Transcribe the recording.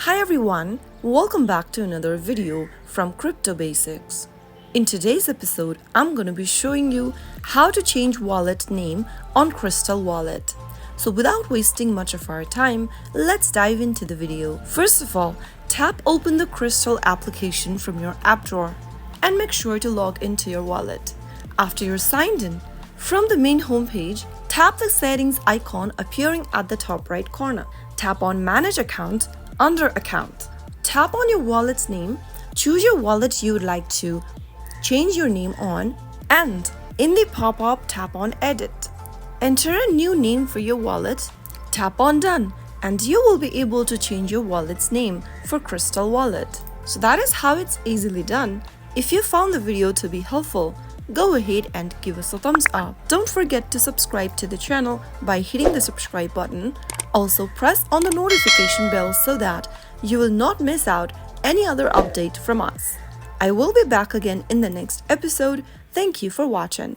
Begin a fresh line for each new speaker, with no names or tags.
Hi everyone, welcome back to another video from Crypto Basics. In today's episode, I'm going to be showing you how to change wallet name on Krystal Wallet. So without wasting much of our time, let's dive into the video. First of all, tap open the Krystal application from your app drawer and make sure to log into your wallet. After you're signed in, from the main homepage, tap the settings icon appearing at the top right corner. Tap on Manage Account under Account. Tap on your wallet's name, choose your wallet you would like to change your name on, and in the pop-up, tap on Edit. Enter a new name for your wallet, tap on Done, and you will be able to change your wallet's name for Krystal Wallet. So that is how it's easily done. If you found the video to be helpful, go ahead and give us a thumbs up. Don't forget to subscribe to the channel by hitting the subscribe button. Also press on the notification bell so that you will not miss out any other update from us. I will be back again in the next episode. Thank you for watching.